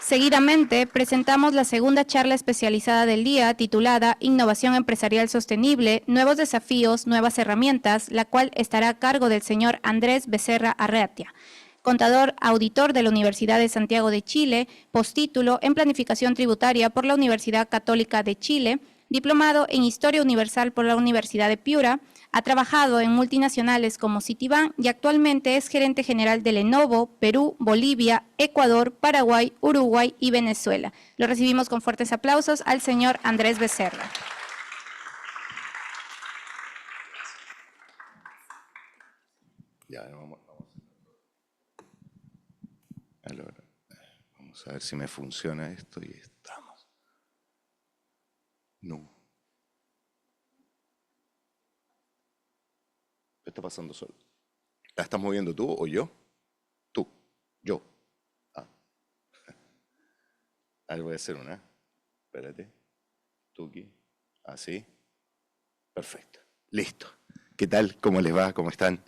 Seguidamente, presentamos la segunda charla especializada del día titulada Innovación Empresarial Sostenible, Nuevos Desafíos, Nuevas Herramientas, la cual estará a cargo del señor Andrés Becerra Arratia, contador auditor de la Universidad de Santiago de Chile, postítulo en Planificación Tributaria por la Universidad Católica de Chile, diplomado en Historia Universal por la Universidad de Piura, ha trabajado en multinacionales como Citibank y actualmente es gerente general de Lenovo, Perú, Bolivia, Ecuador, Paraguay, Uruguay y Venezuela. Lo recibimos con fuertes aplausos al señor Andrés Becerra. Ya, vamos a ver si me funciona esto y estamos. No. ¿Qué está pasando solo? ¿La estás moviendo tú o yo? Tú. Yo. Ah. A ver, voy a hacer una. Espérate. Tuki. Así. Perfecto. Listo. ¿Qué tal? ¿Cómo les va? ¿Cómo están?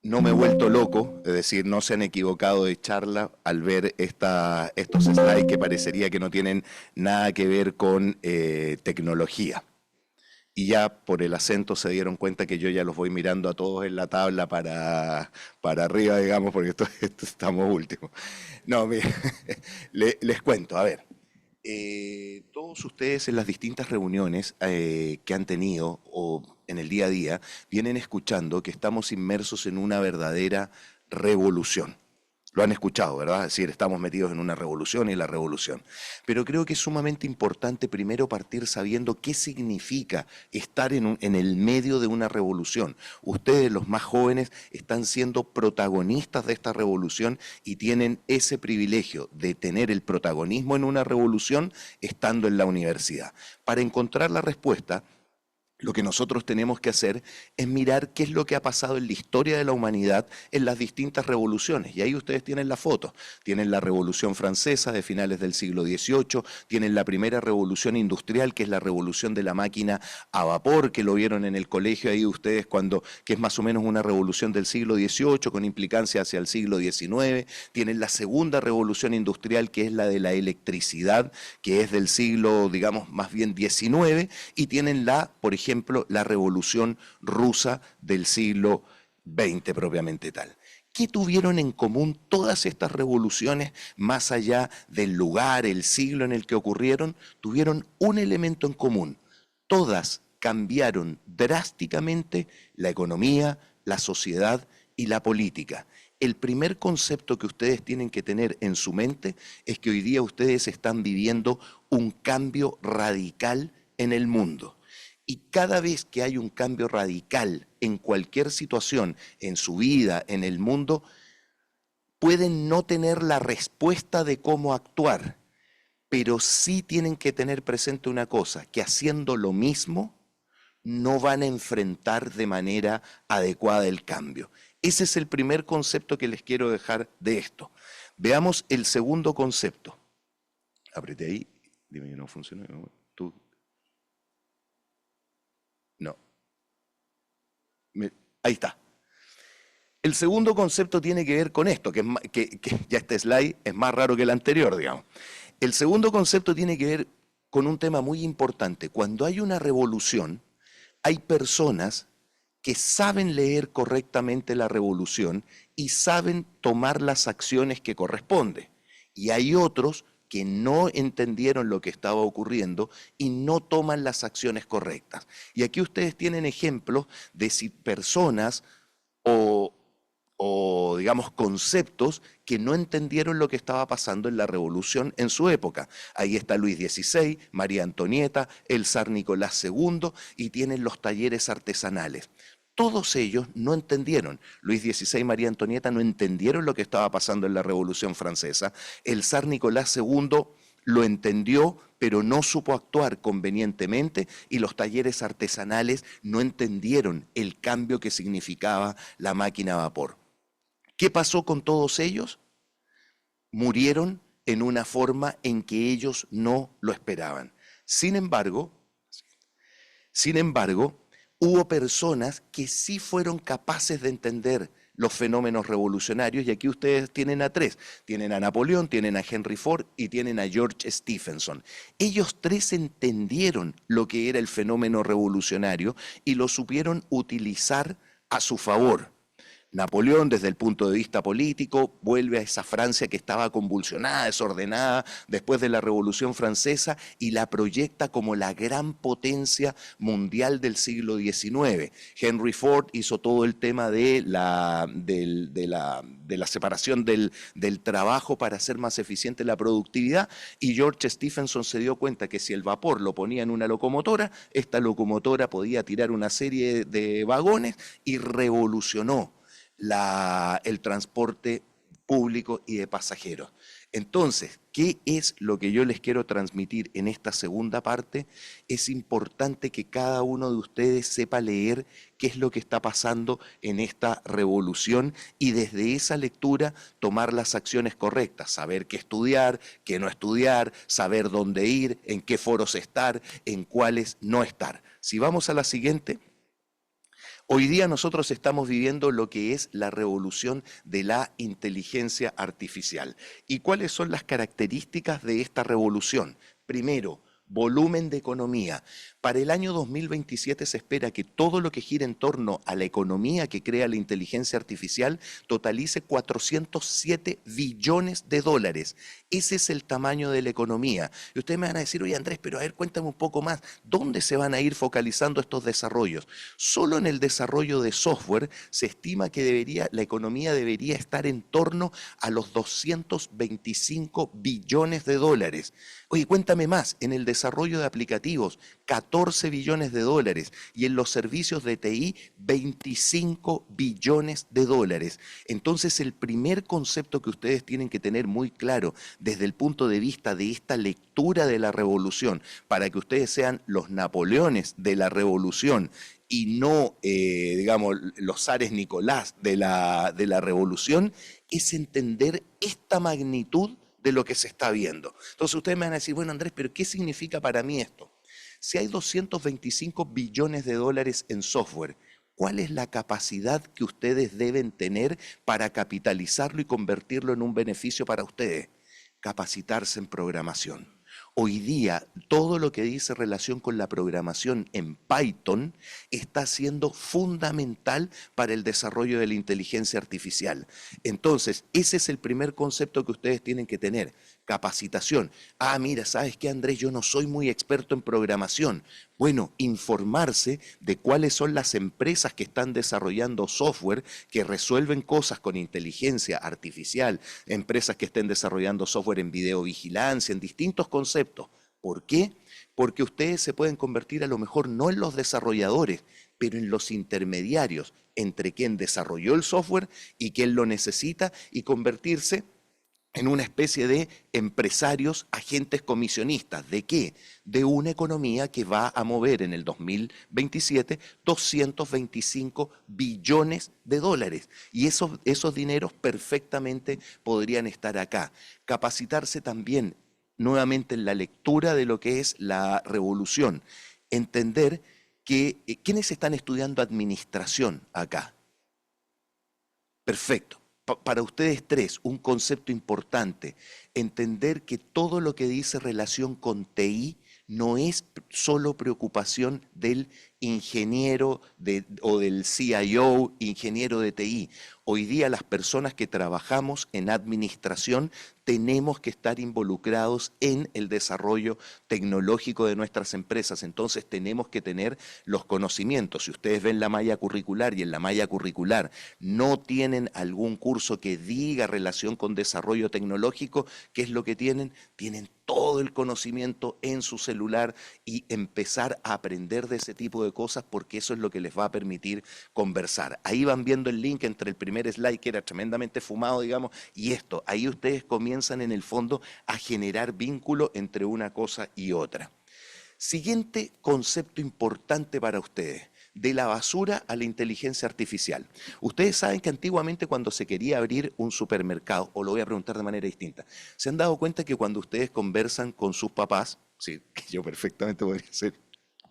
No me he vuelto loco, es decir, no se han equivocado de charla al ver estos slides que parecería que no tienen nada que ver con tecnología. Y ya por el acento se dieron cuenta que yo ya los voy mirando a todos en la tabla para arriba, digamos, porque esto estamos últimos. No, mire, les cuento, a ver. Todos ustedes en las distintas reuniones que han tenido o en el día a día vienen escuchando que estamos inmersos en una verdadera revolución. Lo han escuchado, ¿verdad? Es decir, estamos metidos en una revolución y la revolución. Pero creo que es sumamente importante primero partir sabiendo qué significa estar en el medio de una revolución. Ustedes, los más jóvenes, están siendo protagonistas de esta revolución y tienen ese privilegio de tener el protagonismo en una revolución estando en la universidad. Para encontrar la respuesta, lo que nosotros tenemos que hacer es mirar qué es lo que ha pasado en la historia de la humanidad en las distintas revoluciones. Y ahí ustedes tienen la foto. Tienen la Revolución Francesa de finales del siglo XVIII, tienen la primera revolución industrial, que es la revolución de la máquina a vapor, que lo vieron en el colegio ahí ustedes, que es más o menos una revolución del siglo XVIII con implicancia hacia el siglo XIX. Tienen la segunda revolución industrial, que es la de la electricidad, que es del siglo, digamos, más bien XIX, y tienen por ejemplo, la Revolución Rusa del siglo XX propiamente tal. ¿Qué tuvieron en común todas estas revoluciones, más allá del lugar, el siglo en el que ocurrieron? Tuvieron un elemento en común. Todas cambiaron drásticamente la economía, la sociedad y la política. El primer concepto que ustedes tienen que tener en su mente es que hoy día ustedes están viviendo un cambio radical en el mundo. Y cada vez que hay un cambio radical en cualquier situación, en su vida, en el mundo, pueden no tener la respuesta de cómo actuar, pero sí tienen que tener presente una cosa, que haciendo lo mismo no van a enfrentar de manera adecuada el cambio. Ese es el primer concepto que les quiero dejar de esto. Veamos el segundo concepto. Apreté ahí, dime que no funciona. Tú. No. Ahí está. El segundo concepto tiene que ver con esto, que ya este slide es más raro que el anterior, digamos. El segundo concepto tiene que ver con un tema muy importante. Cuando hay una revolución, hay personas que saben leer correctamente la revolución y saben tomar las acciones que corresponden. Y hay otros que no entendieron lo que estaba ocurriendo y no toman las acciones correctas. Y aquí ustedes tienen ejemplos de si personas o digamos conceptos que no entendieron lo que estaba pasando en la revolución en su época. Ahí está Luis XVI, María Antonieta, el zar Nicolás II y tienen los talleres artesanales. Todos ellos no entendieron. Luis XVI y María Antonieta no entendieron lo que estaba pasando en la Revolución Francesa. El zar Nicolás II lo entendió, pero no supo actuar convenientemente y los talleres artesanales no entendieron el cambio que significaba la máquina a vapor. ¿Qué pasó con todos ellos? Murieron en una forma en que ellos no lo esperaban. Sin embargo, hubo personas que sí fueron capaces de entender los fenómenos revolucionarios, y aquí ustedes tienen a tres. Tienen a Napoleón, tienen a Henry Ford y tienen a George Stephenson. Ellos tres entendieron lo que era el fenómeno revolucionario y lo supieron utilizar a su favor. Napoleón, desde el punto de vista político, vuelve a esa Francia que estaba convulsionada, desordenada después de la Revolución Francesa y la proyecta como la gran potencia mundial del siglo XIX. Henry Ford hizo todo el tema de la separación del trabajo para hacer más eficiente la productividad, y George Stephenson se dio cuenta que si el vapor lo ponía en una locomotora, esta locomotora podía tirar una serie de vagones y revolucionó el transporte público y de pasajeros. Entonces, ¿qué es lo que yo les quiero transmitir en esta segunda parte? Es importante que cada uno de ustedes sepa leer qué es lo que está pasando en esta revolución y desde esa lectura tomar las acciones correctas, saber qué estudiar, qué no estudiar, saber dónde ir, en qué foros estar, en cuáles no estar. Si vamos a la siguiente. Hoy día nosotros estamos viviendo lo que es la revolución de la inteligencia artificial. ¿Y cuáles son las características de esta revolución? Primero, volumen de economía. Para el año 2027 se espera que todo lo que gira en torno a la economía que crea la inteligencia artificial totalice 407 billones de dólares. Ese es el tamaño de la economía. Y ustedes me van a decir, oye Andrés, pero a ver, cuéntame un poco más, ¿dónde se van a ir focalizando estos desarrollos? Solo en el desarrollo de software se estima que la economía debería estar en torno a los 225 billones de dólares. Oye, cuéntame más, en el desarrollo de aplicativos, 14 billones de dólares, y en los servicios de TI, 25 billones de dólares. Entonces, el primer concepto que ustedes tienen que tener muy claro desde el punto de vista de esta lectura de la revolución, para que ustedes sean los Napoleones de la revolución y no, digamos, los zares Nicolás de la revolución, es entender esta magnitud de lo que se está viendo. Entonces ustedes me van a decir, bueno Andrés, pero ¿qué significa para mí esto? Si hay 225 billones de dólares en software, ¿cuál es la capacidad que ustedes deben tener para capitalizarlo y convertirlo en un beneficio para ustedes? Capacitarse en programación. Hoy día, todo lo que dice relación con la programación en Python está siendo fundamental para el desarrollo de la inteligencia artificial. Entonces, ese es el primer concepto que ustedes tienen que tener. Capacitación. Ah, mira, ¿sabes qué, Andrés? Yo no soy muy experto en programación. Bueno, informarse de cuáles son las empresas que están desarrollando software que resuelven cosas con inteligencia artificial, empresas que estén desarrollando software en videovigilancia, en distintos conceptos. ¿Por qué? Porque ustedes se pueden convertir a lo mejor no en los desarrolladores, pero en los intermediarios entre quien desarrolló el software y quien lo necesita, y convertirse en una especie de empresarios, agentes comisionistas. ¿De qué? De una economía que va a mover en el 2027 225 billones de dólares. Y esos dineros perfectamente podrían estar acá. Capacitarse también nuevamente en la lectura de lo que es la revolución. Entender que ¿quiénes están estudiando administración acá? Perfecto. Para ustedes tres, un concepto importante, entender que todo lo que dice relación con TI no es solo preocupación del ingeniero o del CIO, ingeniero de TI. Hoy día las personas que trabajamos en administración tenemos que estar involucrados en el desarrollo tecnológico de nuestras empresas, entonces tenemos que tener los conocimientos. Si ustedes ven la malla curricular y en la malla curricular no tienen algún curso que diga relación con desarrollo tecnológico, ¿qué es lo que tienen? Tienen todo el conocimiento en su celular y empezar a aprender de ese tipo de cosas, porque eso es lo que les va a permitir conversar. Ahí van viendo el link entre el primer slide, que era tremendamente fumado, digamos, y esto. Ahí ustedes comienzan en el fondo a generar vínculo entre una cosa y otra. Siguiente concepto importante para ustedes: de la basura a la inteligencia artificial. Ustedes saben que antiguamente, cuando se quería abrir un supermercado, o lo voy a preguntar de manera distinta, ¿se han dado cuenta que cuando ustedes conversan con sus papás, sí, que yo perfectamente podría ser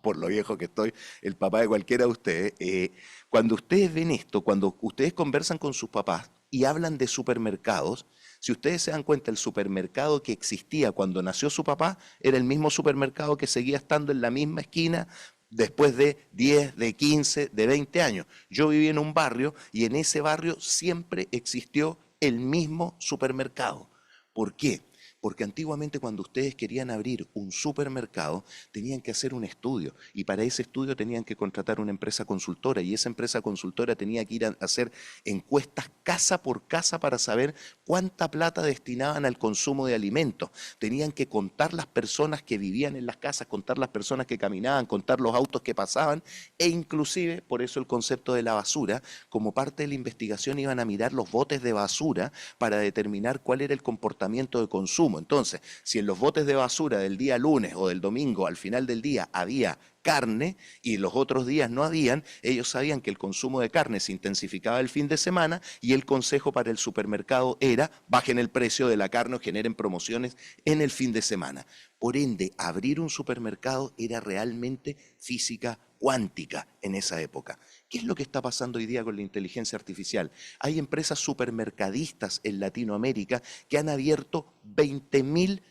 por lo viejo que estoy, el papá de cualquiera de ustedes, cuando ustedes ven esto, cuando ustedes conversan con sus papás y hablan de supermercados, si ustedes se dan cuenta, el supermercado que existía cuando nació su papá era el mismo supermercado que seguía estando en la misma esquina después de 10, de 15, de 20 años. Yo viví en un barrio y en ese barrio siempre existió el mismo supermercado. ¿Por qué? Porque antiguamente cuando ustedes querían abrir un supermercado tenían que hacer un estudio y para ese estudio tenían que contratar una empresa consultora y esa empresa consultora tenía que ir a hacer encuestas casa por casa para saber cuánta plata destinaban al consumo de alimentos. Tenían que contar las personas que vivían en las casas, contar las personas que caminaban, contar los autos que pasaban e inclusive, por eso el concepto de la basura, como parte de la investigación iban a mirar los botes de basura para determinar cuál era el comportamiento de consumo. Entonces, si en los botes de basura del día lunes o del domingo al final del día había carne y los otros días no habían, ellos sabían que el consumo de carne se intensificaba el fin de semana y el consejo para el supermercado era bajen el precio de la carne o generen promociones en el fin de semana. Por ende, abrir un supermercado era realmente física cuántica en esa época. ¿Qué es lo que está pasando hoy día con la inteligencia artificial? Hay empresas supermercadistas en Latinoamérica que han abierto 20.000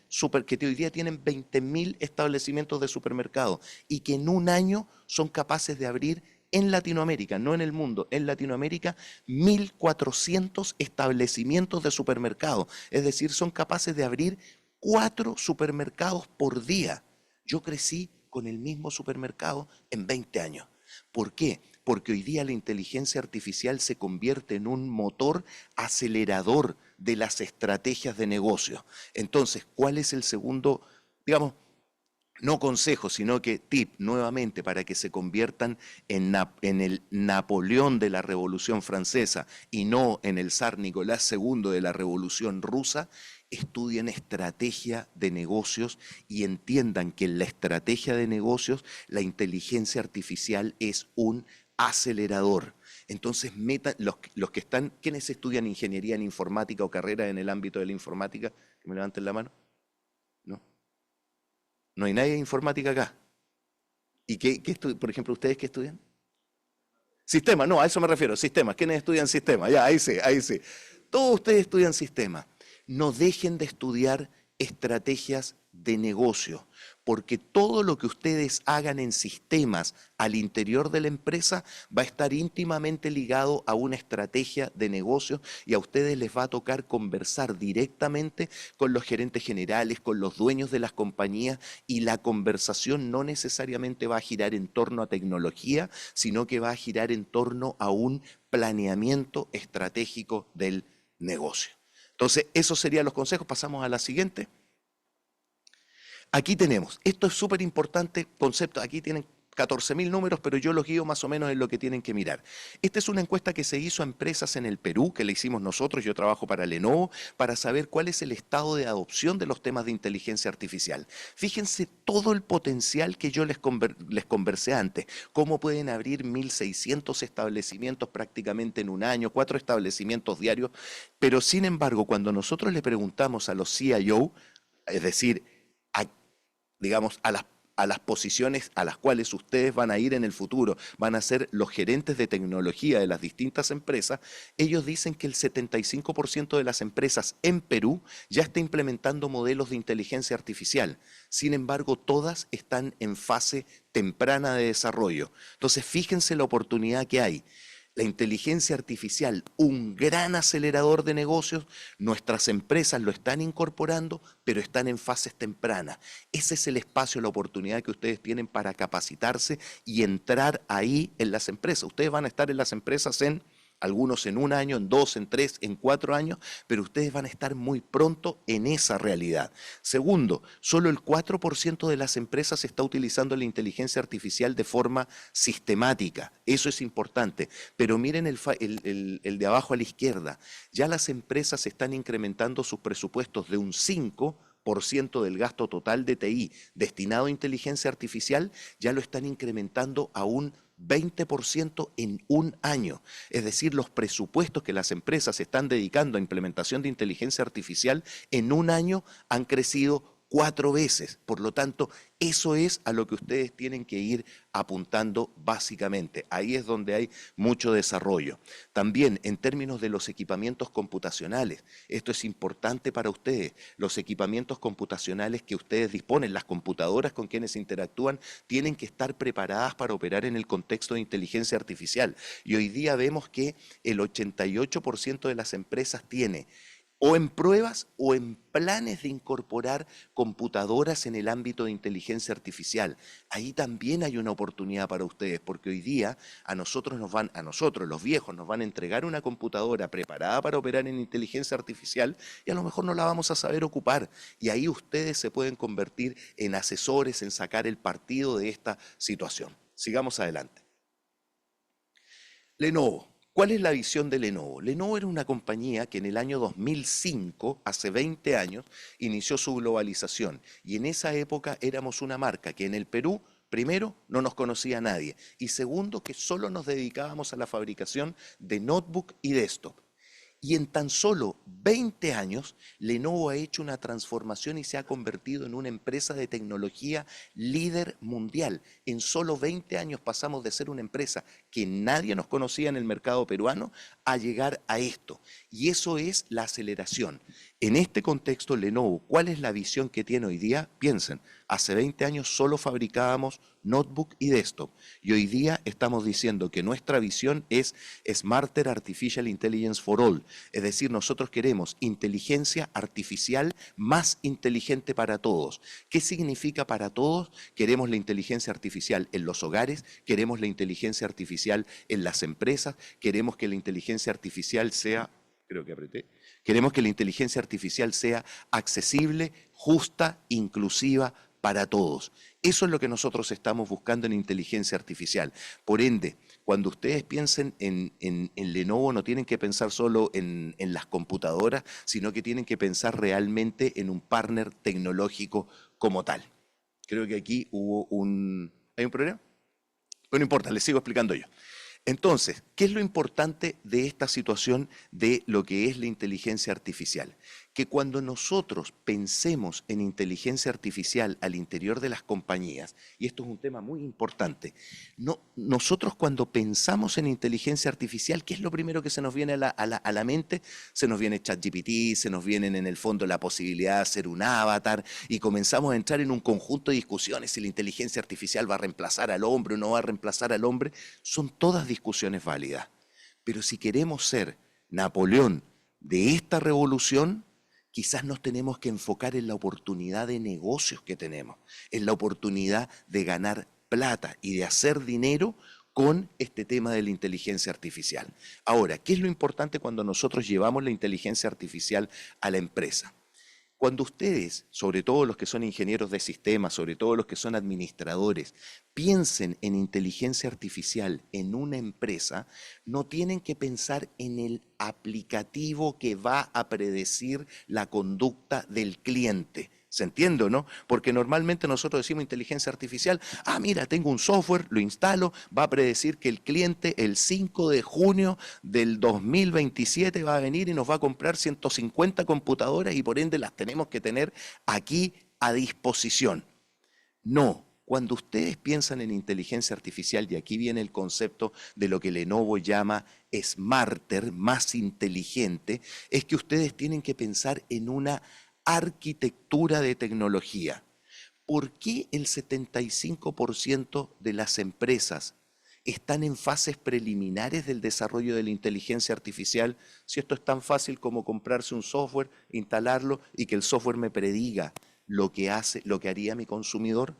que hoy día tienen 20.000 establecimientos de supermercado y que en un año son capaces de abrir en Latinoamérica, no en el mundo, en Latinoamérica, 1.400 establecimientos de supermercado. Es decir, son capaces de abrir 4 supermercados por día. Yo crecí con el mismo supermercado en 20 años. ¿Por qué? Porque hoy día la inteligencia artificial se convierte en un motor acelerador de las estrategias de negocio. Entonces, ¿cuál es el segundo, digamos, no consejo, sino que tip nuevamente para que se conviertan en el Napoleón de la Revolución Francesa y no en el zar Nicolás II de la Revolución Rusa? Estudien estrategia de negocios y entiendan que en la estrategia de negocios la inteligencia artificial es un acelerador. Entonces, los que están, ¿quiénes estudian ingeniería en informática o carrera en el ámbito de la informática? Que me levanten la mano. No. No hay nadie de informática acá. ¿Y por ejemplo, ustedes qué estudian? Sistema, no, a eso me refiero, sistemas. ¿Quiénes estudian sistemas? Ya, ahí sí, ahí sí. Todos ustedes estudian sistemas. No dejen de estudiar estrategias de negocio, porque todo lo que ustedes hagan en sistemas al interior de la empresa va a estar íntimamente ligado a una estrategia de negocio y a ustedes les va a tocar conversar directamente con los gerentes generales, con los dueños de las compañías y la conversación no necesariamente va a girar en torno a tecnología, sino que va a girar en torno a un planeamiento estratégico del negocio. Entonces, esos serían los consejos. Pasamos a la siguiente. Aquí tenemos, esto es súper importante concepto, aquí tienen 14.000 números, pero yo los guío más o menos en lo que tienen que mirar. Esta es una encuesta que se hizo a empresas en el Perú, que la hicimos nosotros, yo trabajo para Lenovo, para saber cuál es el estado de adopción de los temas de inteligencia artificial. Fíjense todo el potencial que yo les conversé antes, cómo pueden abrir 1.600 establecimientos prácticamente en un año, 4 establecimientos diarios, pero sin embargo, cuando nosotros le preguntamos a los CIO, es decir, digamos, a las posiciones a las cuales ustedes van a ir en el futuro, van a ser los gerentes de tecnología de las distintas empresas, ellos dicen que el 75% de las empresas en Perú ya está implementando modelos de inteligencia artificial. Sin embargo, todas están en fase temprana de desarrollo. Entonces, fíjense la oportunidad que hay. La inteligencia artificial, un gran acelerador de negocios, nuestras empresas lo están incorporando, pero están en fases tempranas. Ese es el espacio, la oportunidad que ustedes tienen para capacitarse y entrar ahí en las empresas. Ustedes van a estar en las empresas algunos en un año, en 2, en 3, en 4 años, pero ustedes van a estar muy pronto en esa realidad. Segundo, solo el 4% de las empresas está utilizando la inteligencia artificial de forma sistemática. Eso es importante. Pero miren el de abajo a la izquierda. Ya las empresas están incrementando sus presupuestos de un 5% del gasto total de TI destinado a inteligencia artificial, ya lo están incrementando a un 20% en un año. Es decir, los presupuestos que las empresas están dedicando a implementación de inteligencia artificial en un año han crecido 4 veces. Por lo tanto, eso es a lo que ustedes tienen que ir apuntando básicamente. Ahí es donde hay mucho desarrollo. También en términos de los equipamientos computacionales, esto es importante para ustedes. Los equipamientos computacionales que ustedes disponen, las computadoras con quienes interactúan, tienen que estar preparadas para operar en el contexto de inteligencia artificial. Y hoy día vemos que el 88% de las empresas tiene o en pruebas o en planes de incorporar computadoras en el ámbito de inteligencia artificial. Ahí también hay una oportunidad para ustedes, porque hoy día a nosotros los viejos, nos van a entregar una computadora preparada para operar en inteligencia artificial y a lo mejor no la vamos a saber ocupar. Y ahí ustedes se pueden convertir en asesores, en sacar el partido de esta situación. Sigamos adelante. Lenovo. ¿Cuál es la visión de Lenovo? Lenovo era una compañía que en el año 2005, hace 20 años, inició su globalización. Y en esa época éramos una marca que en el Perú, primero, no nos conocía nadie. Y segundo, que solo nos dedicábamos a la fabricación de notebook y desktop. Y en tan solo 20 años, Lenovo ha hecho una transformación y se ha convertido en una empresa de tecnología líder mundial. En solo 20 años pasamos de ser una empresa que nadie nos conocía en el mercado peruano a llegar a esto. Y eso es la aceleración. En este contexto, Lenovo, ¿cuál es la visión que tiene hoy día? Piensen, hace 20 años solo fabricábamos notebook y desktop. Y hoy día estamos diciendo que nuestra visión es Smarter Artificial Intelligence for All. Es decir, nosotros queremos inteligencia artificial más inteligente para todos. ¿Qué significa para todos? Queremos la inteligencia artificial en los hogares, queremos la inteligencia artificial en las empresas, queremos que la inteligencia artificial sea, creo que apreté, queremos que la inteligencia artificial sea accesible, justa, inclusiva para todos. Eso es lo que nosotros estamos buscando en inteligencia artificial. Por ende, cuando ustedes piensen en Lenovo, no tienen que pensar solo en las computadoras, sino que tienen que pensar realmente en un partner tecnológico como tal. Creo que aquí hubo ¿Hay un problema? Pero no importa, les sigo explicando yo. Entonces, ¿qué es lo importante de esta situación de lo que es la inteligencia artificial? Que cuando nosotros pensemos en inteligencia artificial al interior de las compañías, y esto es un tema muy importante, nosotros cuando pensamos en inteligencia artificial, ¿qué es lo primero que se nos viene a la mente? Se nos viene ChatGPT, se nos viene en el fondo la posibilidad de hacer un avatar y comenzamos a entrar en un conjunto de discusiones si la inteligencia artificial va a reemplazar al hombre o no va a reemplazar al hombre. Son todas discusiones válidas. Pero si queremos ser Napoleón de esta revolución, quizás nos tenemos que enfocar en la oportunidad de negocios que tenemos, en la oportunidad de ganar plata y de hacer dinero con este tema de la inteligencia artificial. Ahora, ¿qué es lo importante cuando nosotros llevamos la inteligencia artificial a la empresa? Cuando ustedes, sobre todo los que son ingenieros de sistemas, sobre todo los que son administradores, piensen en inteligencia artificial en una empresa, no tienen que pensar en el aplicativo que va a predecir la conducta del cliente. ¿Se entiende o no? Porque normalmente nosotros decimos inteligencia artificial, mira, tengo un software, lo instalo, va a predecir que el cliente el 5 de junio del 2027 va a venir y nos va a comprar 150 computadoras y por ende las tenemos que tener aquí a disposición. No, cuando ustedes piensan en inteligencia artificial, y aquí viene el concepto de lo que Lenovo llama smarter, más inteligente, es que ustedes tienen que pensar en una arquitectura de tecnología. ¿Por qué el 75% de las empresas están en fases preliminares del desarrollo de la inteligencia artificial si esto es tan fácil como comprarse un software, instalarlo y que el software me prediga lo que haría mi consumidor?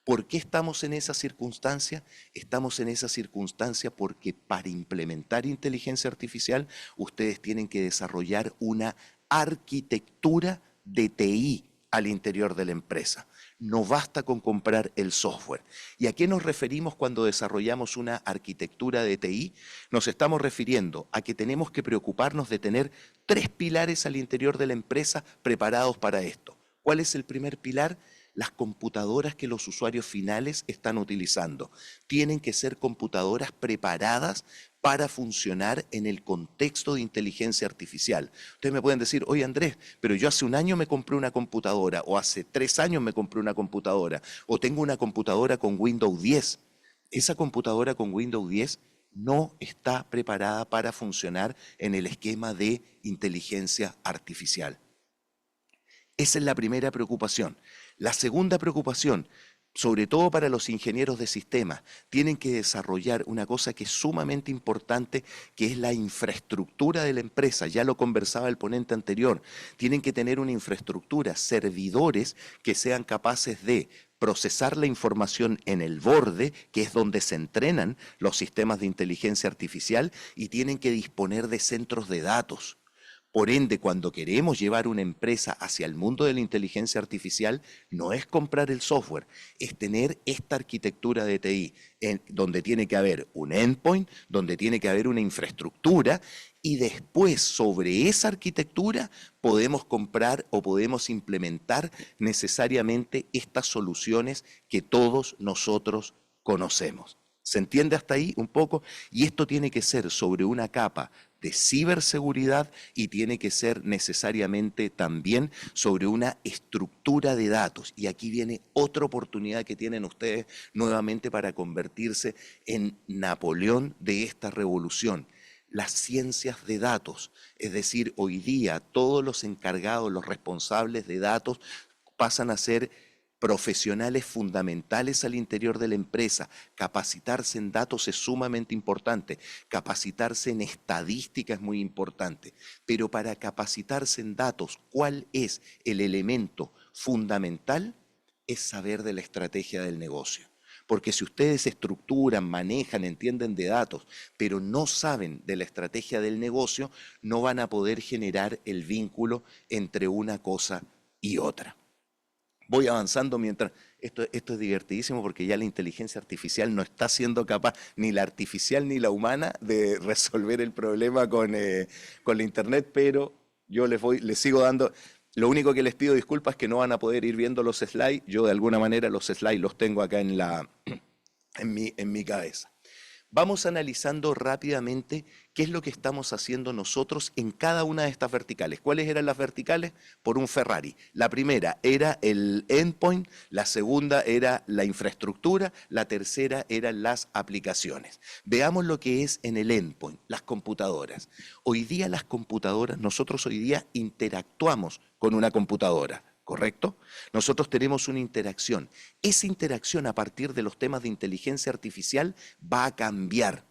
¿Por qué estamos en esa circunstancia? Estamos en esa circunstancia porque para implementar inteligencia artificial ustedes tienen que desarrollar una arquitectura de TI al interior de la empresa. No basta con comprar el software. ¿Y a qué nos referimos cuando desarrollamos una arquitectura de TI? Nos estamos refiriendo a que tenemos que preocuparnos de tener 3 pilares al interior de la empresa preparados para esto. ¿Cuál es el primer pilar? Las computadoras que los usuarios finales están utilizando. Tienen que ser computadoras preparadas para funcionar en el contexto de inteligencia artificial. Ustedes me pueden decir, oye Andrés, pero yo hace un año me compré una computadora, o hace 3 años me compré una computadora, o tengo una computadora con Windows 10. Esa computadora con Windows 10 no está preparada para funcionar en el esquema de inteligencia artificial. Esa es la primera preocupación. La segunda preocupación, sobre todo para los ingenieros de sistemas, tienen que desarrollar una cosa que es sumamente importante, que es la infraestructura de la empresa. Ya lo conversaba el ponente anterior. Tienen que tener una infraestructura, servidores que sean capaces de procesar la información en el borde, que es donde se entrenan los sistemas de inteligencia artificial, y tienen que disponer de centros de datos. Por ende, cuando queremos llevar una empresa hacia el mundo de la inteligencia artificial, no es comprar el software, es tener esta arquitectura de TI, donde tiene que haber un endpoint, donde tiene que haber una infraestructura, y después sobre esa arquitectura podemos comprar o podemos implementar necesariamente estas soluciones que todos nosotros conocemos. ¿Se entiende hasta ahí un poco? Y esto tiene que ser sobre una capa de ciberseguridad y tiene que ser necesariamente también sobre una estructura de datos. Y aquí viene otra oportunidad que tienen ustedes nuevamente para convertirse en Napoleón de esta revolución. Las ciencias de datos, es decir, hoy día todos los encargados, los responsables de datos pasan a ser profesionales fundamentales al interior de la empresa. Capacitarse en datos es sumamente importante, capacitarse en estadística es muy importante, pero para capacitarse en datos, ¿cuál es el elemento fundamental? Es saber de la estrategia del negocio. Porque si ustedes estructuran, manejan, entienden de datos, pero no saben de la estrategia del negocio, no van a poder generar el vínculo entre una cosa y otra. Voy avanzando mientras... Esto es divertidísimo porque ya la inteligencia artificial no está siendo capaz, ni la artificial ni la humana, de resolver el problema con la Internet, pero yo les sigo dando... Lo único que les pido disculpas es que no van a poder ir viendo los slides. Yo de alguna manera los slides los tengo acá en mi cabeza. Vamos analizando rápidamente qué es lo que estamos haciendo nosotros en cada una de estas verticales. ¿Cuáles eran las verticales? Por un Ferrari. La primera era el endpoint, la segunda era la infraestructura, la tercera eran las aplicaciones. Veamos lo que es en el endpoint, las computadoras. Hoy día las computadoras, nosotros hoy día interactuamos con una computadora. ¿Correcto? Nosotros tenemos una interacción. Esa interacción a partir de los temas de inteligencia artificial va a cambiar.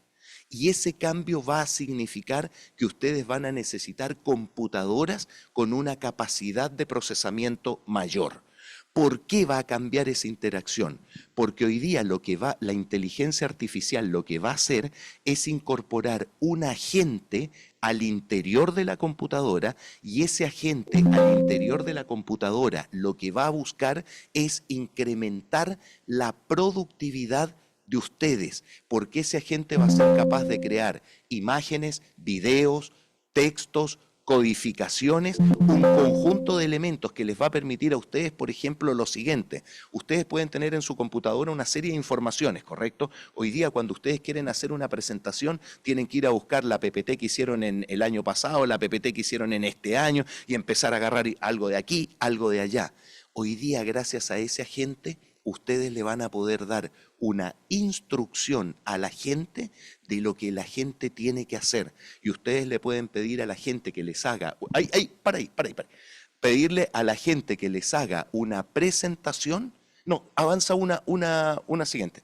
Y ese cambio va a significar que ustedes van a necesitar computadoras con una capacidad de procesamiento mayor. ¿Por qué va a cambiar esa interacción? Porque hoy día la inteligencia artificial lo que va a hacer es incorporar un agente al interior de la computadora, y ese agente al interior de la computadora lo que va a buscar es incrementar la productividad de ustedes, porque ese agente va a ser capaz de crear imágenes, videos, textos, codificaciones, un conjunto de elementos que les va a permitir a ustedes, por ejemplo, lo siguiente. Ustedes pueden tener en su computadora una serie de informaciones, ¿correcto? Hoy día, cuando ustedes quieren hacer una presentación, tienen que ir a buscar la PPT que hicieron en el año pasado, la PPT que hicieron en este año, y empezar a agarrar algo de aquí, algo de allá. Hoy día, gracias a ese agente, ustedes le van a poder dar una instrucción a la gente de lo que la gente tiene que hacer. Y ustedes le pueden pedir a la gente que les haga... Para ahí. Pedirle a la gente que les haga una presentación... No, avanza una siguiente.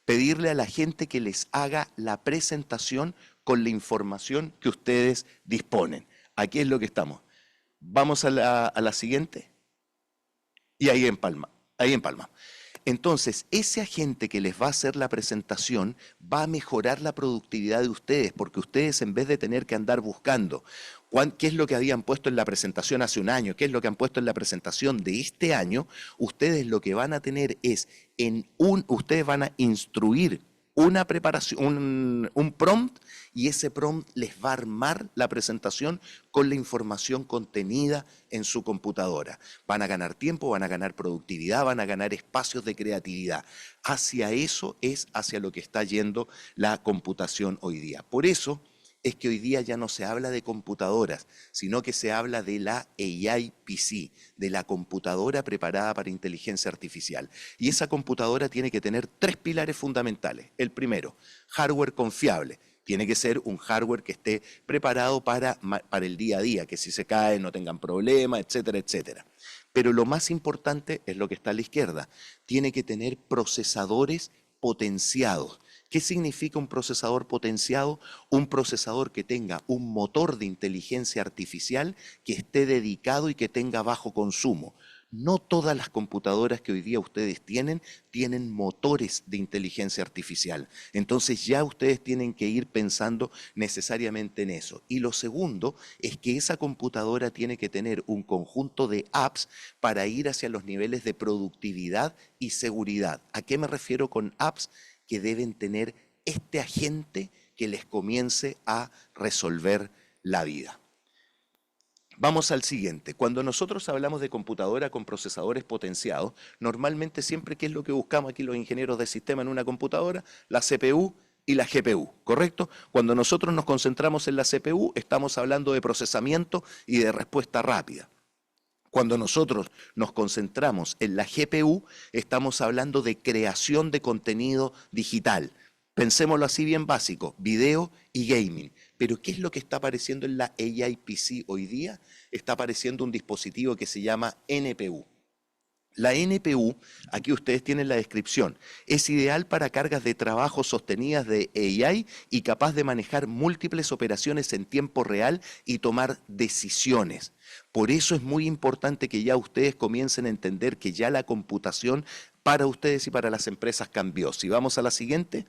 Pedirle a la gente que les haga la presentación con la información que ustedes disponen. Aquí es lo que estamos. Vamos a la siguiente. Y ahí empalma. Entonces, ese agente que les va a hacer la presentación va a mejorar la productividad de ustedes, porque ustedes, en vez de tener que andar buscando qué es lo que habían puesto en la presentación hace un año, qué es lo que han puesto en la presentación de este año, ustedes lo que van a tener es, ustedes van a instruir una preparación, un prompt, y ese prompt les va a armar la presentación con la información contenida en su computadora. Van a ganar tiempo, van a ganar productividad, van a ganar espacios de creatividad. Hacia eso es hacia lo que está yendo la computación hoy día. Por eso es que hoy día ya no se habla de computadoras, sino que se habla de la AI PC, de la computadora preparada para inteligencia artificial. Y esa computadora tiene que tener 3 pilares fundamentales. El primero, hardware confiable. Tiene que ser un hardware que esté preparado para el día a día, que si se cae no tengan problemas, etcétera, etcétera. Pero lo más importante es lo que está a la izquierda. Tiene que tener procesadores potenciados. ¿Qué significa un procesador potenciado? Un procesador que tenga un motor de inteligencia artificial que esté dedicado y que tenga bajo consumo. No todas las computadoras que hoy día ustedes tienen motores de inteligencia artificial. Entonces ya ustedes tienen que ir pensando necesariamente en eso. Y lo segundo es que esa computadora tiene que tener un conjunto de apps para ir hacia los niveles de productividad y seguridad. ¿A qué me refiero con apps? Que deben tener este agente que les comience a resolver la vida. Vamos al siguiente. Cuando nosotros hablamos de computadora con procesadores potenciados, normalmente siempre, ¿qué es lo que buscamos aquí los ingenieros de sistema en una computadora? La CPU y la GPU, ¿correcto? Cuando nosotros nos concentramos en la CPU, estamos hablando de procesamiento y de respuesta rápida. Cuando nosotros nos concentramos en la GPU, estamos hablando de creación de contenido digital. Pensémoslo así bien básico, video y gaming. Pero ¿qué es lo que está apareciendo en la AI PC hoy día? Está apareciendo un dispositivo que se llama NPU. La NPU, aquí ustedes tienen la descripción, es ideal para cargas de trabajo sostenidas de AI y capaz de manejar múltiples operaciones en tiempo real y tomar decisiones. Por eso es muy importante que ya ustedes comiencen a entender que ya la computación para ustedes y para las empresas cambió. Si vamos a la siguiente,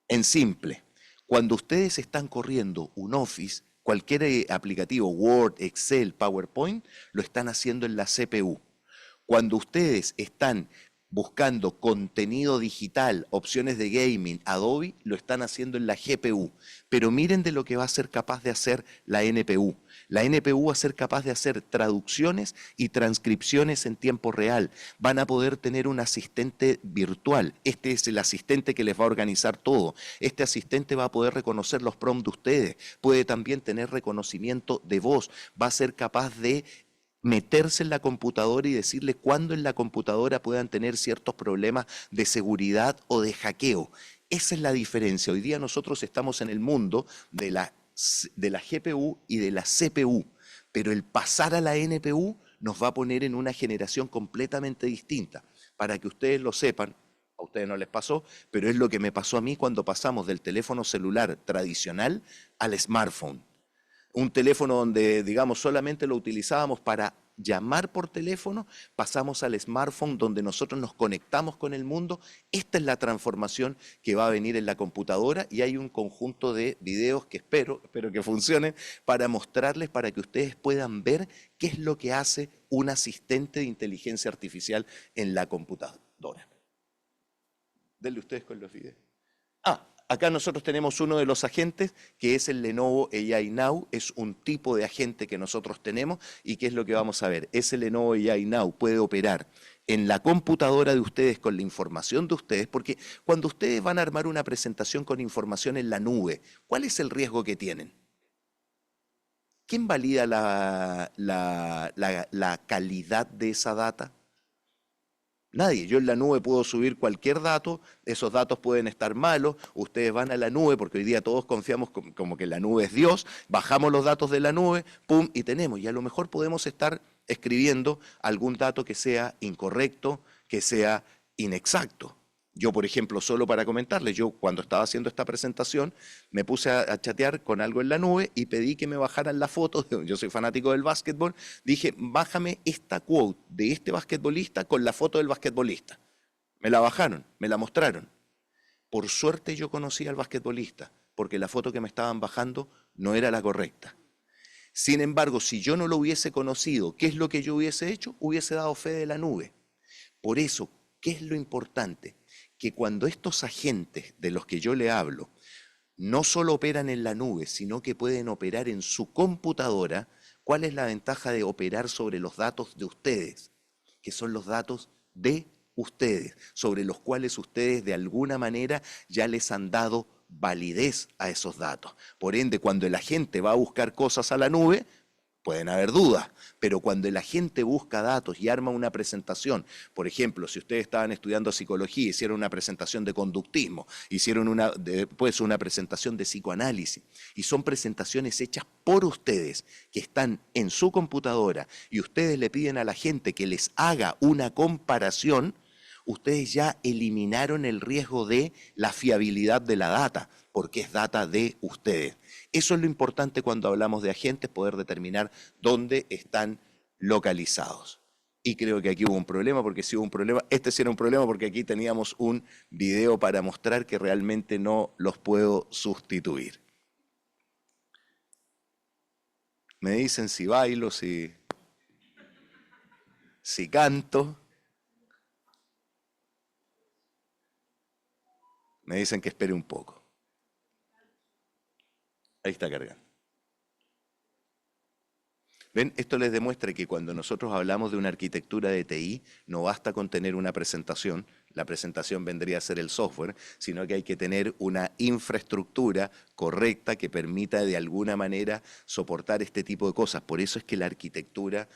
en simple, cuando ustedes están corriendo un Office, cualquier aplicativo, Word, Excel, PowerPoint, lo están haciendo en la CPU. Cuando ustedes están buscando contenido digital, opciones de gaming, Adobe, lo están haciendo en la GPU. Pero miren de lo que va a ser capaz de hacer la NPU. La NPU va a ser capaz de hacer traducciones y transcripciones en tiempo real. Van a poder tener un asistente virtual. Este es el asistente que les va a organizar todo. Este asistente va a poder reconocer los prompts de ustedes. Puede también tener reconocimiento de voz. Va a ser capaz de meterse en la computadora y decirle cuándo en la computadora puedan tener ciertos problemas de seguridad o de hackeo. Esa es la diferencia. Hoy día nosotros estamos en el mundo de la GPU y de la CPU, pero el pasar a la NPU nos va a poner en una generación completamente distinta. Para que ustedes lo sepan, a ustedes no les pasó, pero es lo que me pasó a mí cuando pasamos del teléfono celular tradicional al smartphone. Un teléfono donde, digamos, solamente lo utilizábamos para llamar por teléfono, pasamos al smartphone donde nosotros nos conectamos con el mundo. Esta es la transformación que va a venir en la computadora y hay un conjunto de videos que espero que funcionen para mostrarles, para que ustedes puedan ver qué es lo que hace un asistente de inteligencia artificial en la computadora. Denle ustedes con los videos. Acá nosotros tenemos uno de los agentes que es el Lenovo AI Now, es un tipo de agente que nosotros tenemos y ¿qué es lo que vamos a ver? Ese Lenovo AI Now puede operar en la computadora de ustedes con la información de ustedes, porque cuando ustedes van a armar una presentación con información en la nube, ¿cuál es el riesgo que tienen? ¿Quién valida la calidad de esa data? Nadie. Yo en la nube puedo subir cualquier dato, esos datos pueden estar malos, ustedes van a la nube, porque hoy día todos confiamos como que la nube es Dios, bajamos los datos de la nube, pum, y tenemos. Y a lo mejor podemos estar escribiendo algún dato que sea incorrecto, que sea inexacto. Yo, por ejemplo, solo para comentarles, yo cuando estaba haciendo esta presentación me puse a chatear con algo en la nube y pedí que me bajaran la foto, yo soy fanático del básquetbol, dije, bájame esta quote de este basquetbolista con la foto del basquetbolista. Me la bajaron, me la mostraron. Por suerte yo conocí al basquetbolista, porque la foto que me estaban bajando no era la correcta. Sin embargo, si yo no lo hubiese conocido, ¿qué es lo que yo hubiese hecho? Hubiese dado fe de la nube. Por eso, ¿qué es lo importante? que cuando estos agentes de los que yo le hablo no solo operan en la nube, sino que pueden operar en su computadora, ¿cuál es la ventaja de operar sobre los datos de ustedes? Que son los datos de ustedes, sobre los cuales ustedes de alguna manera ya les han dado validez a esos datos. Por ende, cuando el agente va a buscar cosas a la nube, pueden haber dudas, pero cuando el agente busca datos y arma una presentación, por ejemplo, si ustedes estaban estudiando psicología, hicieron una presentación de conductismo, hicieron después una presentación de psicoanálisis, y son presentaciones hechas por ustedes que están en su computadora y ustedes le piden a la gente que les haga una comparación, ustedes ya eliminaron el riesgo de la fiabilidad de la data, porque es data de ustedes. Eso es lo importante cuando hablamos de agentes, poder determinar dónde están localizados. Y creo que aquí hubo un problema, porque si hubo un problema, este sí era un problema porque aquí teníamos un video para mostrar que realmente no los puedo sustituir. Me dicen si bailo, si canto. Me dicen que espere un poco. Ahí está cargando. ¿Ven? Esto les demuestra que cuando nosotros hablamos de una arquitectura de TI, no basta con tener una presentación, la presentación vendría a ser el software, sino que hay que tener una infraestructura correcta que permita de alguna manera soportar este tipo de cosas. Por eso es que la arquitectura,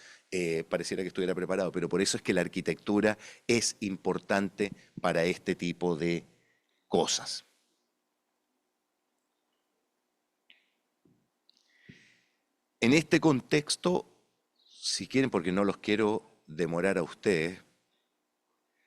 pareciera que estuviera preparado, pero por eso es que la arquitectura es importante para este tipo de cosas. En este contexto, si quieren, porque no los quiero demorar a ustedes,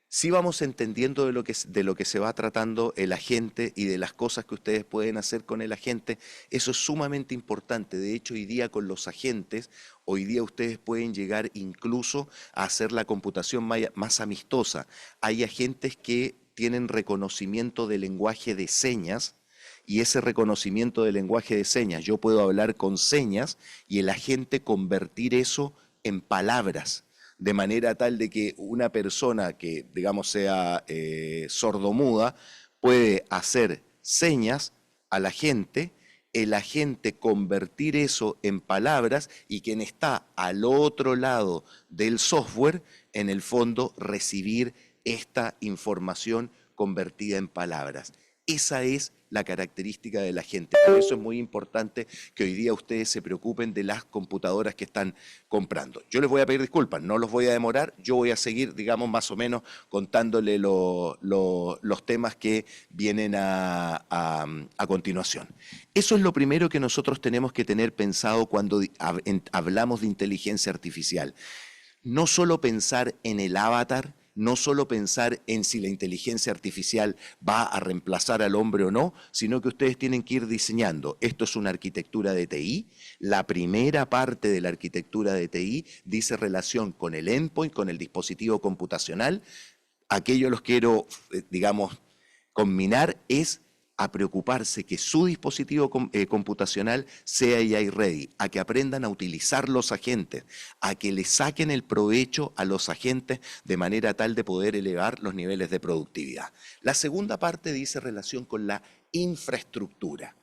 sí vamos entendiendo de lo que se va tratando el agente y de las cosas que ustedes pueden hacer con el agente. Eso es sumamente importante. De hecho, hoy día con los agentes, hoy día ustedes pueden llegar incluso a hacer la computación más amistosa. Hay agentes que tienen reconocimiento de lenguaje de señas, y ese reconocimiento del lenguaje de señas, yo puedo hablar con señas y el agente convertir eso en palabras, de manera tal de que una persona que, digamos, sea sordomuda, puede hacer señas a la gente, el agente convertir eso en palabras y quien está al otro lado del software, en el fondo, recibir esta información convertida en palabras. Esa es la característica de la gente. Por eso es muy importante que hoy día ustedes se preocupen de las computadoras que están comprando. Yo les voy a pedir disculpas, no los voy a demorar, yo voy a seguir, digamos, más o menos contándole los temas que vienen a continuación. Eso es lo primero que nosotros tenemos que tener pensado cuando hablamos de inteligencia artificial. No solo pensar en el avatar, no solo pensar en si la inteligencia artificial va a reemplazar al hombre o no, sino que ustedes tienen que ir diseñando. Esto es una arquitectura de TI. La primera parte de la arquitectura de TI dice relación con el endpoint, con el dispositivo computacional. Aquello los quiero, digamos, combinar es a preocuparse que su dispositivo computacional sea AI ready, a que aprendan a utilizar los agentes, a que le saquen el provecho a los agentes de manera tal de poder elevar los niveles de productividad. La segunda parte dice relación con la infraestructura.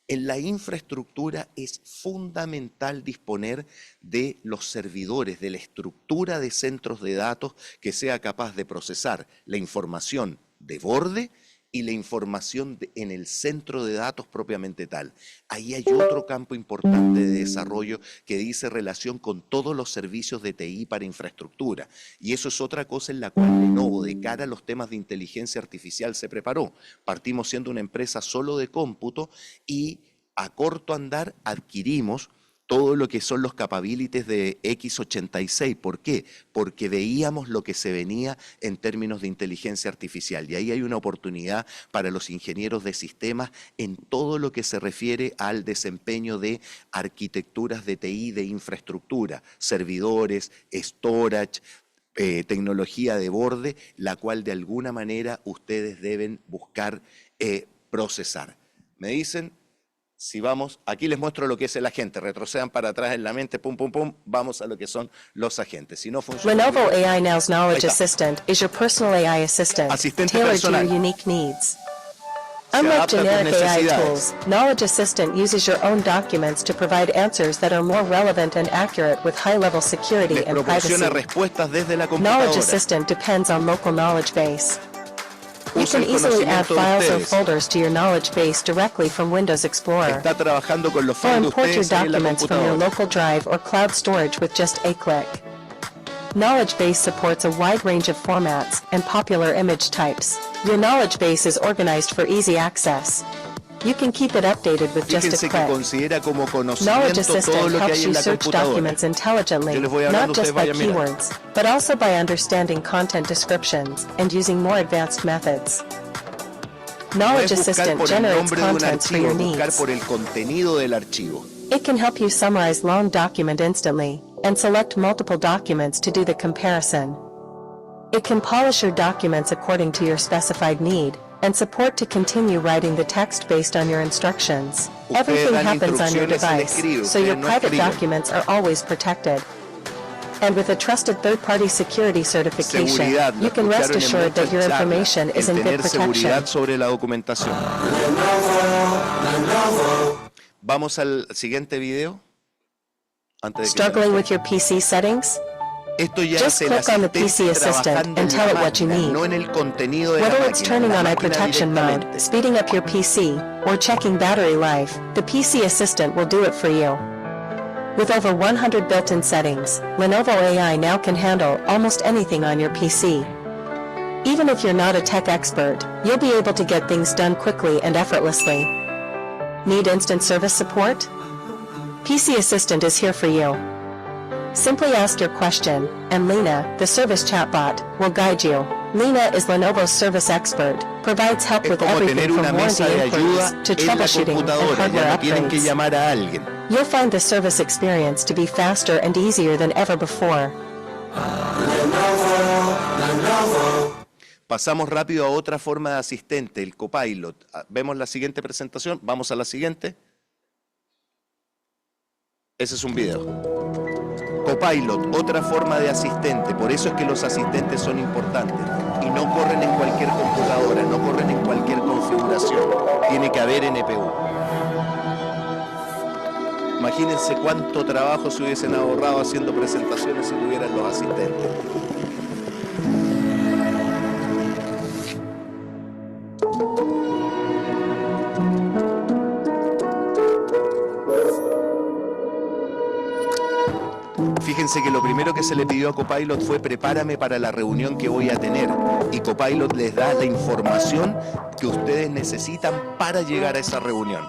En la infraestructura es fundamental disponer de los servidores, de la estructura de centros de datos que sea capaz de procesar la información de borde y la información en el centro de datos propiamente tal. Ahí hay otro campo importante de desarrollo que dice relación con todos los servicios de TI para infraestructura. Y eso es otra cosa en la cual Lenovo, de cara a los temas de inteligencia artificial, se preparó. Partimos siendo una empresa solo de cómputo y a corto andar adquirimos todo lo que son los capabilities de x86. ¿Por qué? Porque veíamos lo que se venía en términos de inteligencia artificial. Y ahí hay una oportunidad para los ingenieros de sistemas en todo lo que se refiere al desempeño de arquitecturas de TI, de infraestructura, servidores, storage, tecnología de borde, la cual de alguna manera ustedes deben buscar procesar. Me dicen, Si vamos, aquí les muestro lo que es el agente. Retrocedan para atrás en la mente, pum, pum, pum. Vamos a lo que son los agentes. Si no funciona. Lenovo AI Now's Knowledge Ahí está. Assistant is your personal AI assistant, Asistente tailored to your personal. unique needs. Se Unlike adapta a tus generic AI necesidades. tools, Knowledge Assistant uses your own documents to provide answers that are more relevant and accurate with high-level security Les and privacy. proporciona respuestas desde la Knowledge computadora. Assistant depends on local knowledge base. You Usa can el easily add conocimiento de files or ustedes. folders to your knowledge base directly from Windows Explorer. Está trabajando con los Or files de import your ustedes ahí en la documents from your computadora. local drive or cloud storage with just a click. Knowledge Base supports a wide range of formats and popular image types. Your knowledge base is organized for easy access. You can keep it updated with just a Fíjense que click. considera como Knowledge conocimiento todo Assistant lo que helps hay you en la search computadora. documents intelligently, Yo les voy hablando, not just ustedes by vayan mirando. keywords, but also by understanding content descriptions and using more advanced methods. No Knowledge es buscar Assistant por el generates nombre de un contents for archivo, your es buscar needs. por el contenido del archivo. It can help you summarize long document instantly and select multiple documents to do the comparison. It can polish your documents according to your specified need and support to continue writing the text based on your instructions. Ustedes Everything dan happens on your instrucciones al device, escribo, so your ustedes no private escriben. documents are always protected. And with a trusted third-party security certification, Seguridad, you lo can rest escucharon en assured that muchas your charlas, information is el in good tener protection. seguridad sobre la documentación. Vamos al siguiente video. Antes de que Struggling with your PC settings? Esto ya Just es el click on the asistente PC assistant trabajando and en tell la it what you máquina, need. no en el contenido de la Whether máquina. it's turning la on eye máquina protection mode, directamente. speeding up your PC, or checking battery life, the PC Assistant will do it for you. With over 100 built-in settings, Lenovo AI now can handle almost anything on your PC. Even if you're not a tech expert, you'll be able to get things done quickly and effortlessly. Need instant service support? PC Assistant is here for you. Simply ask your question, and Lena, the service chatbot, will guide you. Lena is Lenovo's service expert, provides help Es with como everything tener from una warranty mesa de inquiries ayuda to en la troubleshooting and computadora. hardware Ya no tienen que upgrades. llamar a alguien. You'll find the service experience to be faster and easier than ever before. Pasamos rápido a otra forma de asistente, el Copilot. Vemos la siguiente presentación. Vamos a la siguiente. Ese es un video. Copilot, otra forma de asistente. Por eso es que los asistentes son importantes. Y no corren en cualquier computadora, no corren en cualquier configuración. Tiene que haber NPU. Imagínense cuánto trabajo se hubiesen ahorrado haciendo presentaciones si tuvieran los asistentes. Fíjense que lo primero que se le pidió a Copilot fue prepárame para la reunión que voy a tener. Y Copilot les da la información que ustedes necesitan para llegar a esa reunión.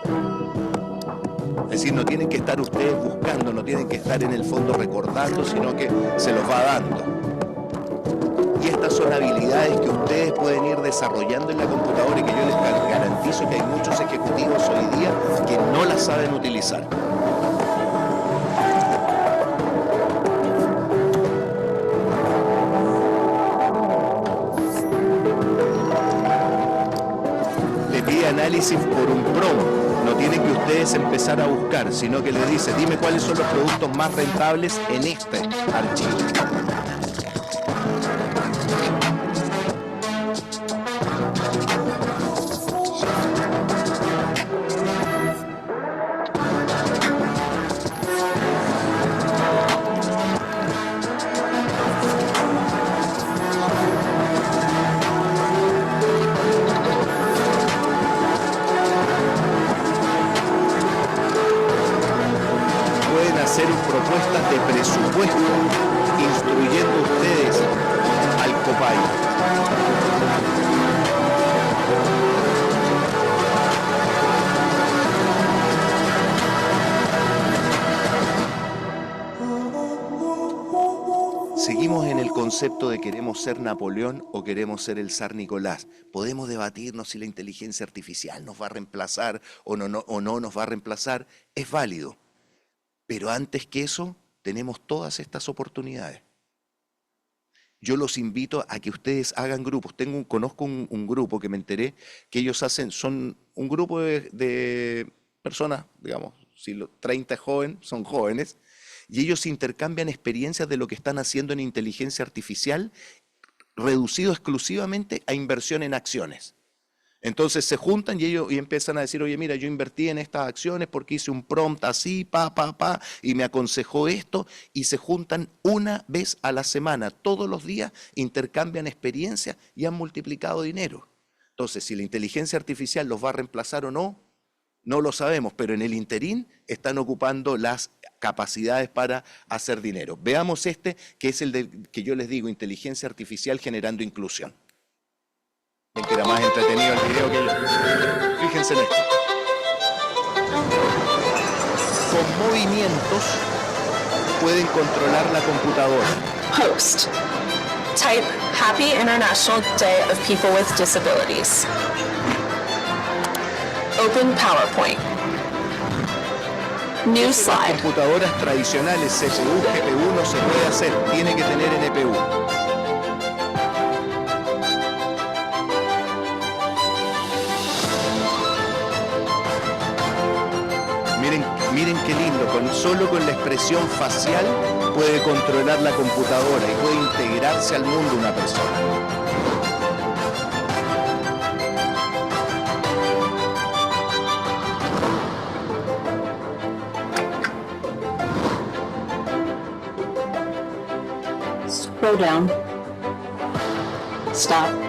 Es decir, no tienen que estar ustedes buscando, no tienen que estar en el fondo recordando, sino que se los va dando. Y estas son habilidades que ustedes pueden ir desarrollando en la computadora y que yo les garantizo que hay muchos ejecutivos hoy día que no las saben utilizar. Le pide análisis por un prompt. No tienen que ustedes empezar a buscar, sino que le dice, dime cuáles son los productos más rentables en este archivo. Pueden hacer propuestas de presupuesto, instruyendo ustedes al Copilot. Seguimos en el concepto de queremos ser Napoleón o queremos ser el zar Nicolás. Podemos debatirnos si la inteligencia artificial nos va a reemplazar o no nos va a reemplazar. Es válido. Pero antes que eso, tenemos todas estas oportunidades. Yo los invito a que ustedes hagan grupos. Conozco un grupo que me enteré que ellos son un grupo de personas, digamos, si 30 es joven, son jóvenes, y ellos intercambian experiencias de lo que están haciendo en inteligencia artificial, reducido exclusivamente a inversión en acciones. Entonces se juntan y ellos empiezan a decir, oye, mira, yo invertí en estas acciones porque hice un prompt así, y me aconsejó esto, y se juntan una vez a la semana, todos los días, intercambian experiencias y han multiplicado dinero. Entonces, si la inteligencia artificial los va a reemplazar o no, no lo sabemos, pero en el interín están ocupando las capacidades para hacer dinero. Veamos este, que es el que yo les digo, inteligencia artificial generando inclusión. Que era más entretenido el video que yo. Fíjense en esto. Con movimientos pueden controlar la computadora. Host. Type Happy International Day of People with Disabilities. Open PowerPoint. New Las slide. computadoras tradicionales, CPU, GPU, no se puede hacer. Tiene que tener NPU. Miren qué lindo, solo con la expresión facial puede controlar la computadora y puede integrarse al mundo una persona. Scroll down. Stop.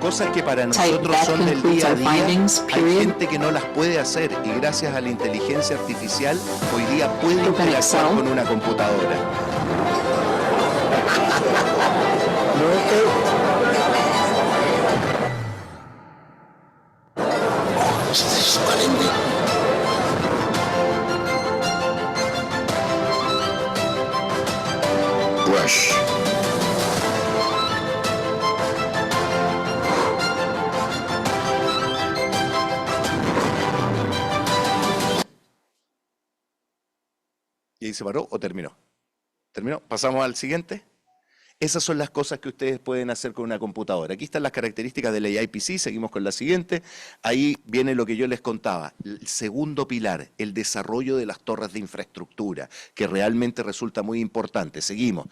Cosas que para Type, nosotros that son del concludes día a our día, findings, hay period. gente que no las puede hacer y gracias a la inteligencia artificial hoy día puede Open interactuar Excel. con una computadora. Rush. ¿Y ahí se paró o terminó? ¿Terminó? ¿Pasamos al siguiente? Esas son las cosas que ustedes pueden hacer con una computadora. Aquí están las características del AIPC, seguimos con la siguiente. Ahí viene lo que yo les contaba. El segundo pilar, el desarrollo de las torres de infraestructura, que realmente resulta muy importante. Seguimos.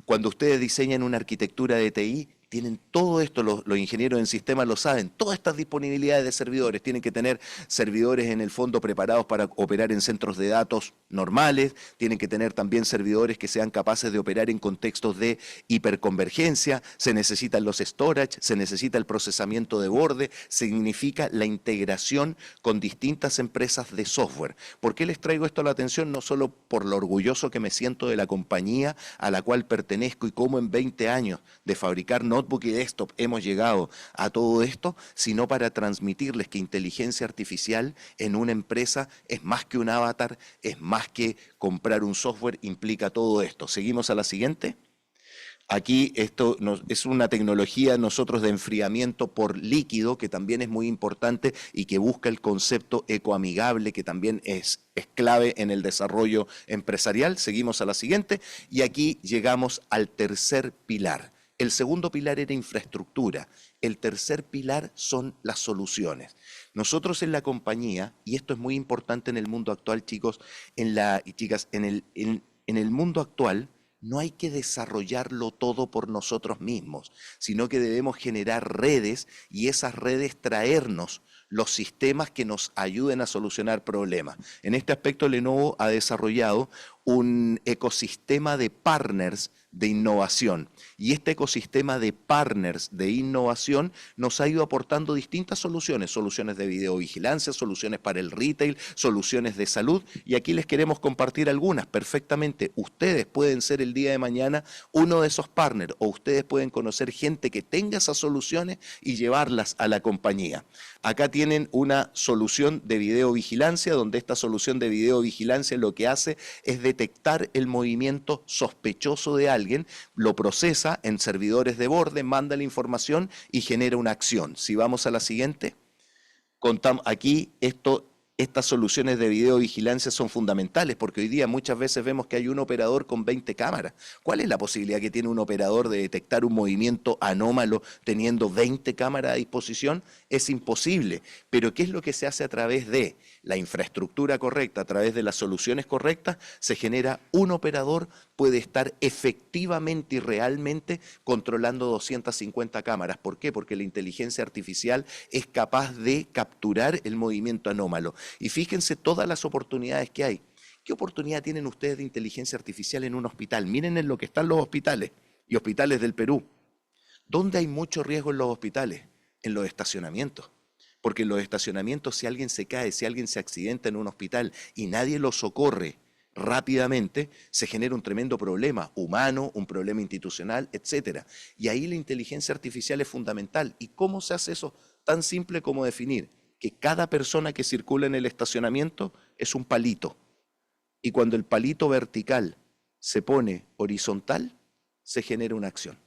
Cuando ustedes diseñan una arquitectura de TI, tienen todo esto, los ingenieros en sistemas lo saben, todas estas disponibilidades de servidores, tienen que tener servidores en el fondo preparados para operar en centros de datos normales, tienen que tener también servidores que sean capaces de operar en contextos de hiperconvergencia, se necesitan los storage, se necesita el procesamiento de borde, significa la integración con distintas empresas de software. ¿Por qué les traigo esto a la atención? No solo por lo orgulloso que me siento de la compañía a la cual pertenezco y cómo en 20 años de fabricar notebook y desktop hemos llegado a todo esto, sino para transmitirles que inteligencia artificial en una empresa es más que un avatar, es más que comprar un software, implica todo esto. ¿Seguimos a la siguiente? Aquí esto es una tecnología nosotros de enfriamiento por líquido, que también es muy importante y que busca el concepto ecoamigable, que también es clave en el desarrollo empresarial. Seguimos a la siguiente y aquí llegamos al tercer pilar. El segundo pilar era infraestructura. El tercer pilar son las soluciones. Nosotros en la compañía, y esto es muy importante en el mundo actual, chicos y chicas, en el mundo actual, no hay que desarrollarlo todo por nosotros mismos, sino que debemos generar redes y esas redes traernos los sistemas que nos ayuden a solucionar problemas. En este aspecto, Lenovo ha desarrollado un ecosistema de partners de innovación. Y este ecosistema de partners de innovación nos ha ido aportando distintas soluciones, soluciones de videovigilancia, soluciones para el retail, soluciones de salud, y aquí les queremos compartir algunas perfectamente. Ustedes pueden ser el día de mañana uno de esos partners, o ustedes pueden conocer gente que tenga esas soluciones y llevarlas a la compañía. Acá tienen una solución de videovigilancia, donde esta solución de videovigilancia lo que hace es detectar el movimiento sospechoso de alguien, lo procesa en servidores de borde, manda la información y genera una acción. Si vamos a la siguiente, aquí esto Estas soluciones de videovigilancia son fundamentales porque hoy día muchas veces vemos que hay un operador con 20 cámaras. ¿Cuál es la posibilidad que tiene un operador de detectar un movimiento anómalo teniendo 20 cámaras a disposición? Es imposible. Pero ¿qué es lo que se hace a través de la infraestructura correcta, a través de las soluciones correctas? Se genera un operador, puede estar efectivamente y realmente controlando 250 cámaras. ¿Por qué? Porque la inteligencia artificial es capaz de capturar el movimiento anómalo. Y fíjense todas las oportunidades que hay. ¿Qué oportunidad tienen ustedes de inteligencia artificial en un hospital? Miren en lo que están los hospitales y hospitales del Perú. ¿Dónde hay mucho riesgo en los hospitales? En los estacionamientos. Porque en los estacionamientos, si alguien se cae, si alguien se accidenta en un hospital y nadie lo socorre rápidamente, se genera un tremendo problema humano, un problema institucional, etcétera. Y ahí la inteligencia artificial es fundamental. ¿Y cómo se hace eso? Tan simple como definir que cada persona que circula en el estacionamiento es un palito. Y cuando el palito vertical se pone horizontal, se genera una acción.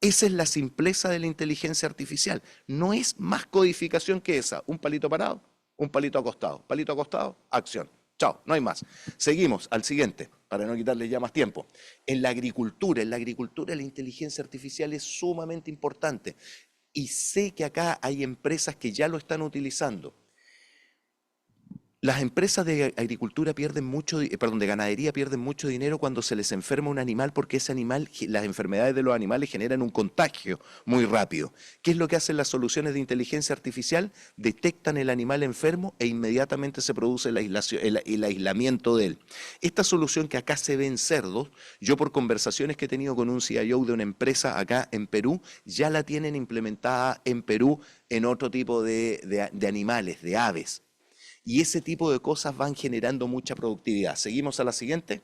Esa es la simpleza de la inteligencia artificial. No es más codificación que esa. Un palito parado, un palito acostado, acción. Chao, no hay más. Seguimos al siguiente, para no quitarles ya más tiempo. En la agricultura la inteligencia artificial es sumamente importante. Y sé que acá hay empresas que ya lo están utilizando. Las empresas de agricultura pierden mucho, de ganadería pierden mucho dinero cuando se les enferma un animal porque ese animal, las enfermedades de los animales generan un contagio muy rápido. ¿Qué es lo que hacen las soluciones de inteligencia artificial? Detectan el animal enfermo e inmediatamente se produce el aislamiento de él. Esta solución que acá se ve en cerdos, yo por conversaciones que he tenido con un CIO de una empresa acá en Perú, ya la tienen implementada en Perú en otro tipo de animales, de aves. Y ese tipo de cosas van generando mucha productividad. Seguimos a la siguiente.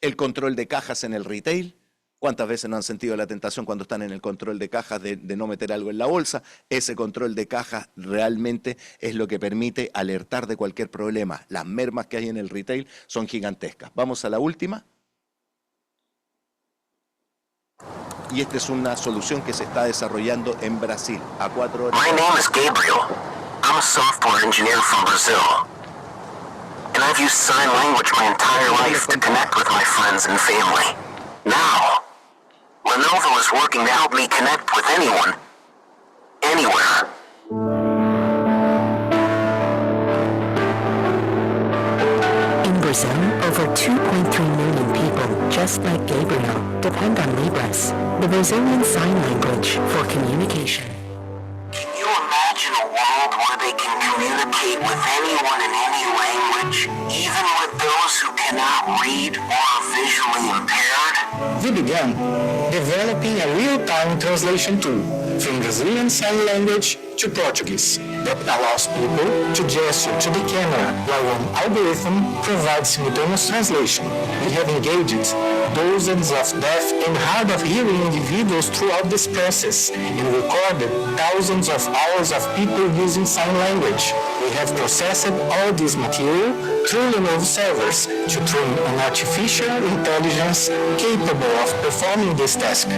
El control de cajas en el retail. ¿Cuántas veces no han sentido la tentación cuando están en el control de cajas de no meter algo en la bolsa? Ese control de cajas realmente es lo que permite alertar de cualquier problema. Las mermas que hay en el retail son gigantescas. Vamos a la última. Y esta es una solución que se está desarrollando en Brasil a 4 horas. My name is Gabriel. I'm a software engineer from Brazil. And I've used sign language my entire life to connect with my friends and family. Now, Lenovo is working to help me connect with anyone, anywhere. In Brazil, over 2.3 million people, just like Gabriel, depend on Libras, the Brazilian sign language for communication. Can you imagine a world where they can communicate with anyone in any language, even with those who cannot read or are visually impaired? We began developing a real-time translation tool from Brazilian Sign Language to Portuguese that allows people to gesture to the camera while an algorithm provides simultaneous translation. We have engaged dozens of deaf and hard of hearing individuals throughout this process and recorded thousands of hours of people using sign language. We have processed all this material through Lenovo servers to train an artificial intelligence capable of performing this task.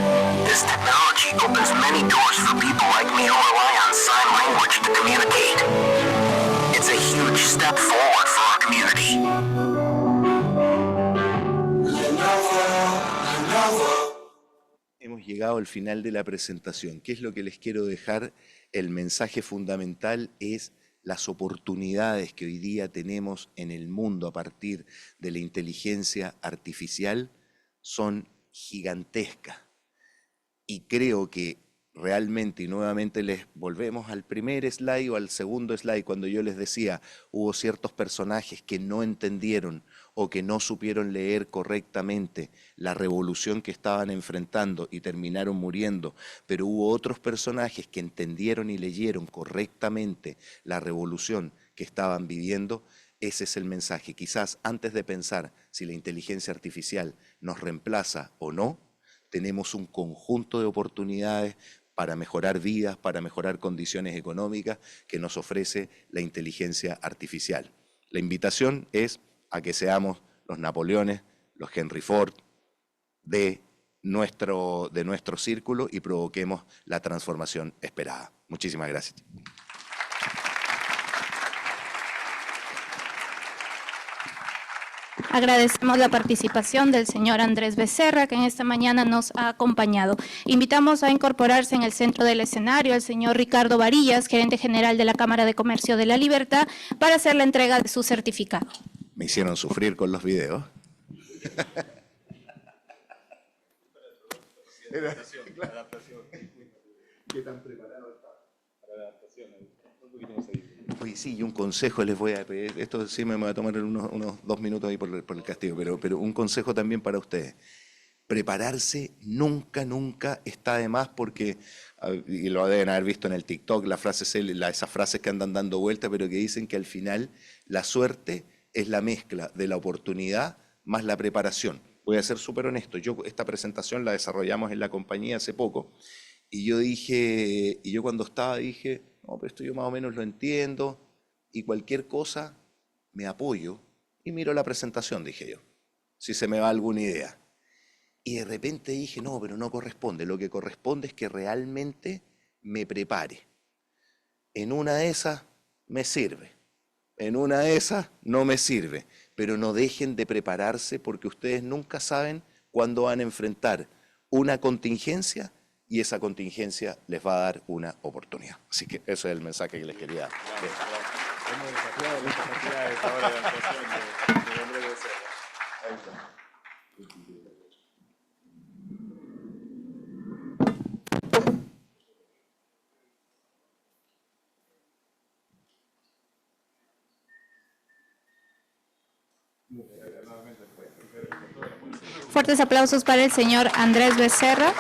This technology opens many doors for people like me who rely on sign language to communicate. It's a huge step forward for our community. Hemos llegado al final de la presentación. ¿Qué es lo que les quiero dejar? El mensaje fundamental es las oportunidades que hoy día tenemos en el mundo a partir de la inteligencia artificial son gigantescas. Y creo que realmente, y nuevamente les volvemos al primer slide o al segundo slide, cuando yo les decía, hubo ciertos personajes que no entendieron o que no supieron leer correctamente la revolución que estaban enfrentando y terminaron muriendo, pero hubo otros personajes que entendieron y leyeron correctamente la revolución que estaban viviendo. Ese es el mensaje. Quizás antes de pensar si la inteligencia artificial nos reemplaza o no, tenemos un conjunto de oportunidades para mejorar vidas, para mejorar condiciones económicas que nos ofrece la inteligencia artificial. La invitación es a que seamos los Napoleones, los Henry Ford de de nuestro círculo y provoquemos la transformación esperada. Muchísimas gracias. Agradecemos la participación del señor Andrés Becerra, que en esta mañana nos ha acompañado. Invitamos a incorporarse en el centro del escenario al señor Ricardo Varillas, gerente general de la Cámara de Comercio de La Libertad, para hacer la entrega de su certificado. Me hicieron sufrir con los videos. ¿Qué tan preparado está? Para la adaptación. Oye, sí, y un consejo les voy a pedir, esto sí me va a tomar unos 2 minutos ahí por el castigo, pero un consejo también para ustedes. Prepararse nunca está de más porque, y lo deben haber visto en el TikTok, esas frases que andan dando vuelta, pero que dicen que al final la suerte es la mezcla de la oportunidad más la preparación. Voy a ser súper honesto, esta presentación la desarrollamos en la compañía hace poco, y yo cuando estaba dije, no, pero esto yo más o menos lo entiendo, y cualquier cosa me apoyo y miro la presentación, dije yo, si se me va alguna idea. Y de repente dije, no, pero no corresponde, lo que corresponde es que realmente me prepare. En una de esas me sirve, en una de esas no me sirve, pero no dejen de prepararse porque ustedes nunca saben cuándo van a enfrentar una contingencia y esa contingencia les va a dar una oportunidad. Así que ese es el mensaje que les quería dar. Hemos desafiado las capacidades ahora de actuación de Andrés Becerra. Ahí está. Fuertes aplausos para el señor Andrés Becerra.